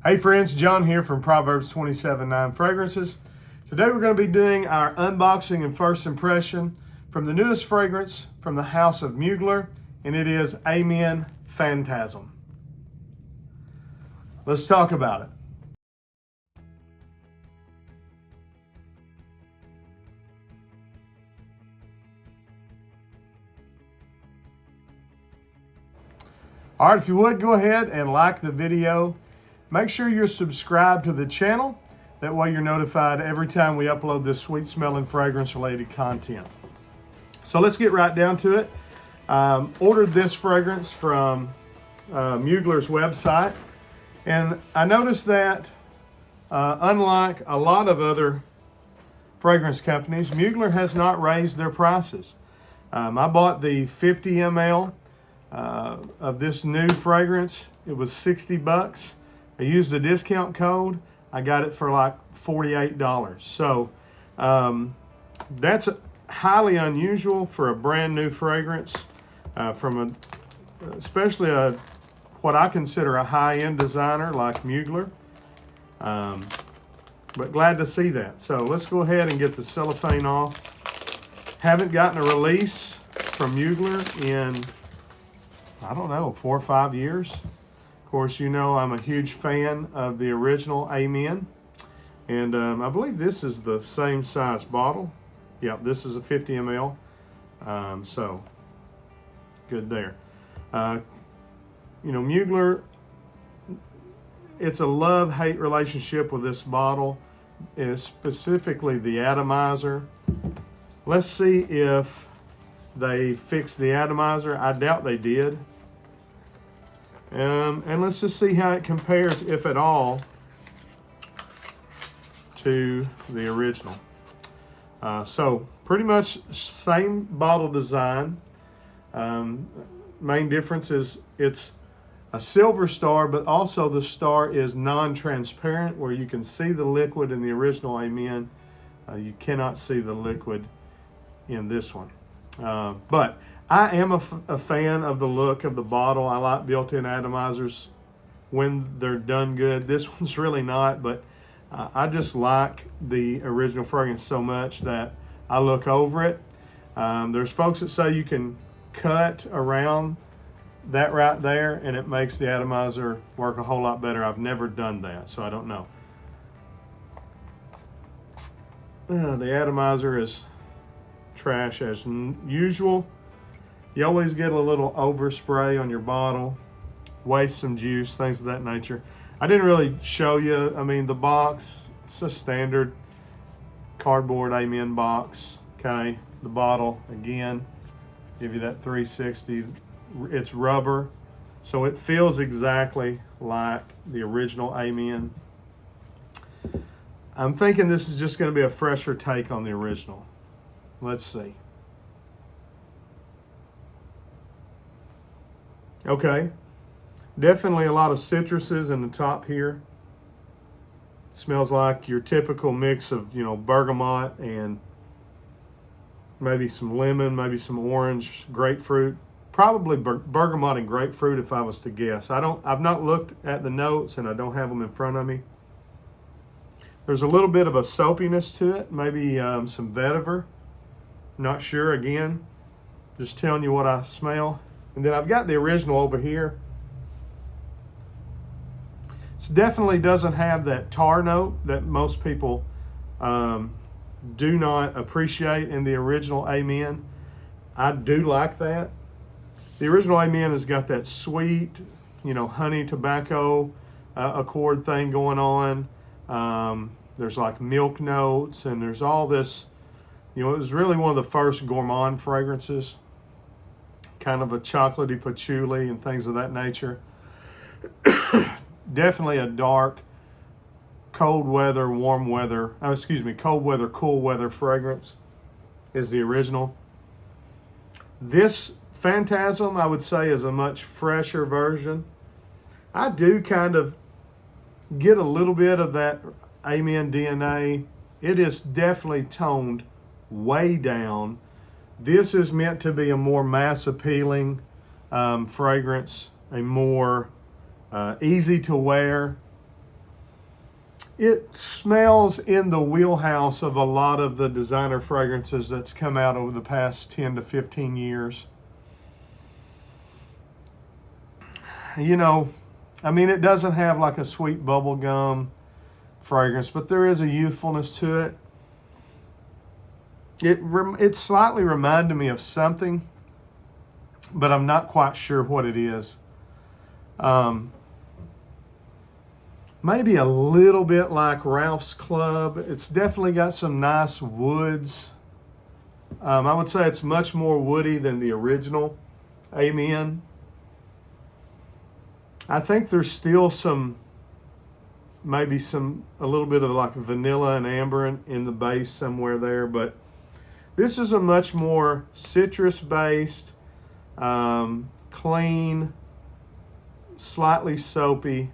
Hey friends, John here from Proverbs 27:9 Fragrances. Today we're going to be doing our unboxing and first impression from the newest fragrance from the house of Mugler, and it is Amen Fantasm. Let's talk about it. All right, if you would, go ahead and like the video. Make sure you're subscribed to the channel. That way you're notified every time we upload this sweet smelling fragrance related content. So let's get right down to it. Ordered this fragrance from Mugler's website. And I noticed that unlike a lot of other fragrance companies, Mugler has not raised their prices. I bought the 50 ml of this new fragrance. It was 60 bucks. I used a discount code. I got it for like $48. So that's highly unusual for a brand new fragrance from especially what I consider a high-end designer like Mugler. But glad to see that. So let's go ahead and get the cellophane off. Haven't gotten a release from Mugler in, I don't know, 4 or 5 years. Of course, you know I'm a huge fan of the original Amen. And I believe this is the same size bottle. Yep, this is a 50 ml. So, good there. You know, Mugler, it's a love-hate relationship with this bottle. It's specifically the atomizer. Let's see if they fixed the atomizer. I doubt they did. And let's just see how it compares, if at all, to the original. So pretty much same bottle design. Main difference is it's a silver star, but also the star is non-transparent, where you can see the liquid in the original Amen. You cannot see the liquid in this one. But I am a fan of the look of the bottle. I like built-in atomizers when they're done good. This one's really not, but I just like the original fragrance so much that I look over it. There's folks that say you can cut around that right there and it makes the atomizer work a whole lot better. I've never done that, so I don't know. The atomizer is trash as usual. You always get a little overspray on your bottle, waste some juice, things of that nature. I didn't really show you, I mean, the box, it's a standard cardboard Amen box, okay? The bottle, again, give you that 360. It's rubber, so it feels exactly like the original Amen. I'm thinking this is just gonna be a fresher take on the original. Let's see. Okay, definitely a lot of citruses in the top here. Smells like your typical mix of, you know, bergamot and maybe some lemon, maybe some orange, grapefruit. Probably bergamot and grapefruit if I was to guess. I've not looked at the notes and I don't have them in front of me. There's a little bit of a soapiness to it, maybe some vetiver. Not sure, again, just telling you what I smell. And then I've got the original over here. It definitely doesn't have that tar note that most people do not appreciate in the original Amen. I do like that. The original Amen has got that sweet, you know, honey tobacco accord thing going on. There's like milk notes and there's all this, you know, it was really one of the first gourmand fragrances. Kind of a chocolatey patchouli and things of that nature. Definitely a dark, cold weather, warm weather, cold weather, cool weather fragrance is the original. This Fantasm, I would say, is a much fresher version. I do kind of get a little bit of that Amen DNA. It is definitely toned way down. This is meant to be a more mass appealing fragrance, a more easy to wear. it smells in the wheelhouse of a lot of the designer fragrances that's come out over the past 10 to 15 years. You know, I mean, it doesn't have like a sweet bubble gum fragrance, but there is a youthfulness to it. It slightly reminded me of something, but I'm not quite sure what it is. Maybe a little bit like Ralph's Club. It's definitely got some nice woods. I would say it's much more woody than the original Amen. I think there's still maybe a little bit of like vanilla and amber in the base somewhere there, but this is a much more citrus-based, clean, slightly soapy,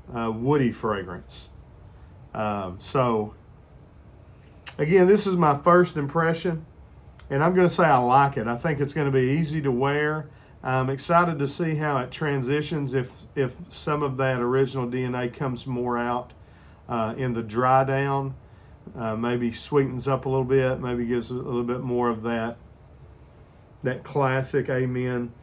woody fragrance. So, again, this is my first impression, and I'm going to say I like it. I think it's going to be easy to wear. I'm excited to see how it transitions if some of that original DNA comes more out in the dry down. Maybe sweetens up a little bit, maybe gives a little bit more of that classic Amen.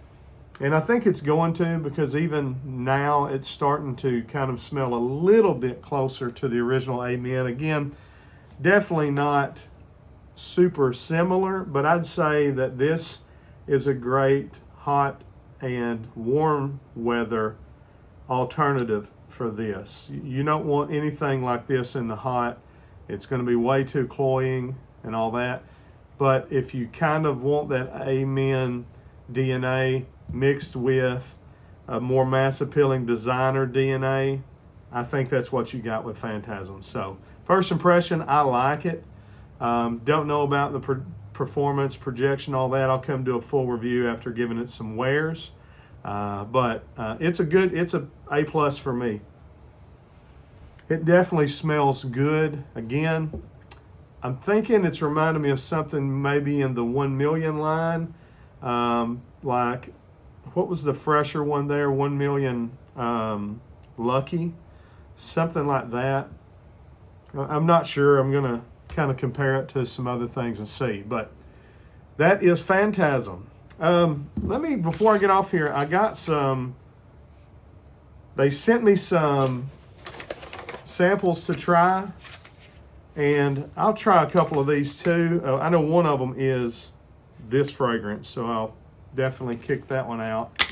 And I think it's going to, because even now it's starting to kind of smell a little bit closer to the original Amen. Again, definitely not super similar, but I'd say that this is a great hot and warm weather alternative for this. You don't want anything like this in the hot. It's going to be way too cloying and all that. But if you kind of want that Amen DNA mixed with a more mass appealing designer DNA, I think that's what you got with Fantasm. So first impression, I like it. Don't know about the performance, projection, all that. I'll come do a full review after giving it some wears. But it's a A+ for me. It definitely smells good. Again, I'm thinking it's reminding me of something maybe in the 1 million line. Like, what was the fresher one there? 1 million Lucky. Something like that. I'm not sure. I'm going to kind of compare it to some other things and see. But that is Fantasm. Before I get off here, they sent me some samples to try, and I'll try a couple of these too. I know one of them is this fragrance, so I'll definitely kick that one out.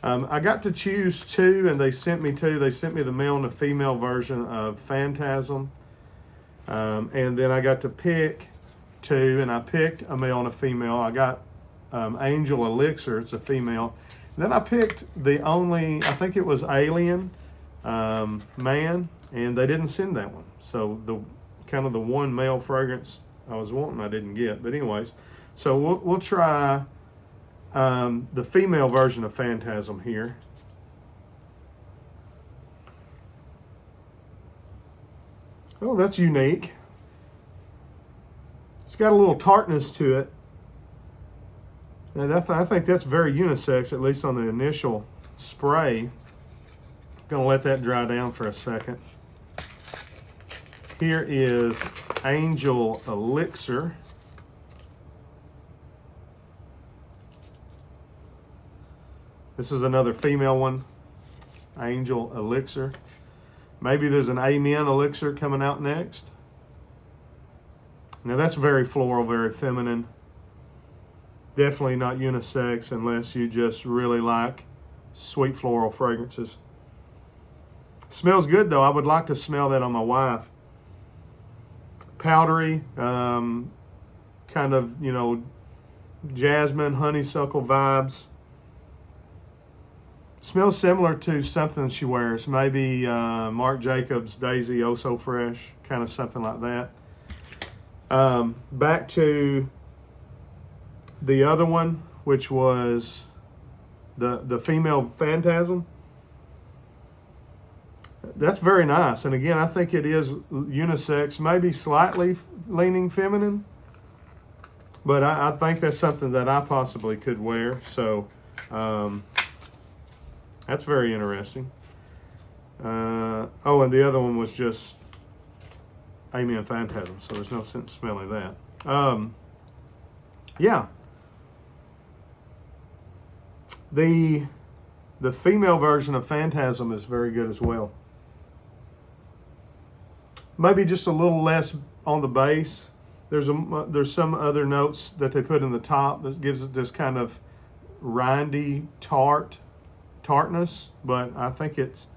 I got to choose two, and they sent me two. They sent me the male and the female version of Fantasm, and then I got to pick two, and I picked a male and a female. I got Angel Elixir, it's a female. Then I picked I think it was Alien Man, and they didn't send that one. So the one male fragrance I was wanting, I didn't get. But anyways, so we'll try the female version of Fantasm here. Oh, that's unique. It's got a little tartness to it. And I think that's very unisex, at least on the initial spray. Gonna let that dry down for a second. Here is Angel Elixir. This is another female one, Angel Elixir. Maybe there's an Amen Elixir coming out next. Now that's very floral, very feminine. Definitely not unisex unless you just really like sweet floral fragrances. Smells good though. I would like to smell that on my wife. Powdery, kind of, jasmine, honeysuckle vibes. Smells similar to something she wears. Maybe Marc Jacobs Daisy Oh So Fresh, kind of something like that. Back to the other one, which was the female Fantasm. That's very nice. And again, I think it is unisex, maybe slightly leaning feminine. But I think that's something that I possibly could wear. So that's very interesting. And the other one was just Amen Phantasm, so there's no sense smelling that. Yeah. The female version of Fantasm is very good as well. Maybe just a little less on the base. There's some other notes that they put in the top that gives it this kind of rindy tartness, but I think it's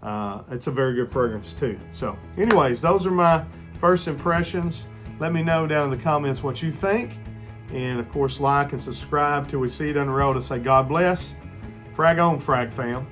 a very good fragrance too. So anyways, those are my first impressions. Let me know down in the comments what you think. And of course, like and subscribe till we see you down the road. I say God bless. Frag on, frag fam.